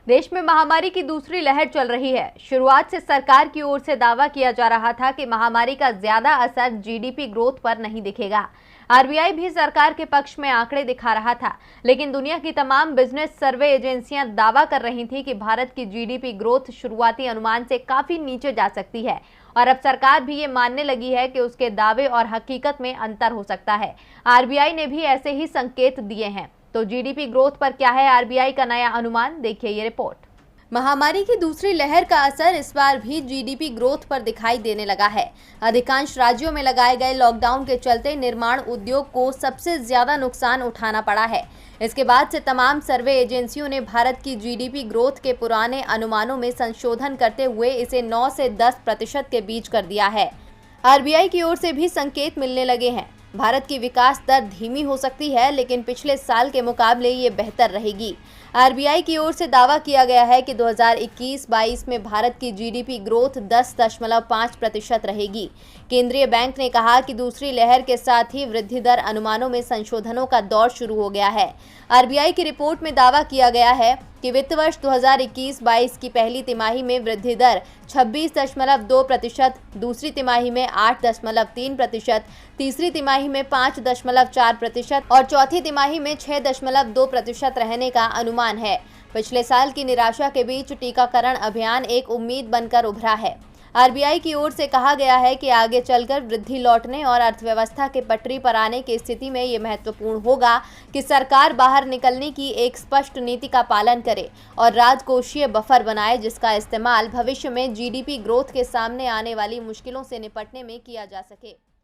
देश में महामारी की दूसरी लहर चल रही है। शुरुआत से सरकार की ओर से दावा किया जा रहा था कि महामारी का ज्यादा असर जीडीपी ग्रोथ पर नहीं दिखेगा। आरबीआई भी सरकार के पक्ष में आंकड़े दिखा रहा था, लेकिन दुनिया की तमाम बिजनेस सर्वे एजेंसियां दावा कर रही थी कि भारत की जीडीपी ग्रोथ शुरुआती अनुमान से काफी नीचे जा सकती है और अब सरकार भी ये मानने लगी है कि उसके दावे और हकीकत में अंतर हो सकता है। आरबीआई ने भी ऐसे ही संकेत दिए हैं। तो जीडीपी ग्रोथ पर क्या है आरबीआई का नया अनुमान, देखिए ये रिपोर्ट। महामारी की दूसरी लहर का असर इस बार भी जीडीपी ग्रोथ पर दिखाई देने लगा है। अधिकांश राज्यों में लगाए गए लॉकडाउन के चलते निर्माण उद्योग को सबसे ज्यादा नुकसान उठाना पड़ा है। इसके बाद से तमाम सर्वे एजेंसियों ने भारत की जीडीपी ग्रोथ के पुराने अनुमानों में संशोधन करते हुए इसे 9 से 10% के बीच कर दिया है। आरबीआई की ओर से भी संकेत मिलने लगे हैं। भारत की विकास दर धीमी हो सकती है, लेकिन पिछले साल के मुकाबले ये बेहतर रहेगी। आरबीआई की ओर से दावा किया गया है कि 2021-22 में भारत की जीडीपी ग्रोथ 10.5% रहेगी। केंद्रीय बैंक ने कहा कि दूसरी लहर के साथ ही वृद्धि दर अनुमानों में संशोधनों का दौर शुरू हो गया है। आरबीआई की रिपोर्ट में दावा किया गया है कि वित्त वर्ष 2021-22 की पहली तिमाही में वृद्धि दर 26.2%, दूसरी तिमाही में 8.3%, तीसरी तिमाही में 5.4% और चौथी तिमाही में 6.2% रहने का अनुमान है। पिछले साल की निराशा के बीच टीकाकरण अभियान एक उम्मीद बनकर उभरा है। आरबीआई की ओर से कहा गया है कि आगे चलकर वृद्धि लौटने और अर्थव्यवस्था के पटरी पर आने की स्थिति में ये महत्वपूर्ण होगा कि सरकार बाहर निकलने की एक स्पष्ट नीति का पालन करे और राजकोषीय बफर बनाए, जिसका इस्तेमाल भविष्य में जीडीपी ग्रोथ के सामने आने वाली मुश्किलों से निपटने में किया जा सके।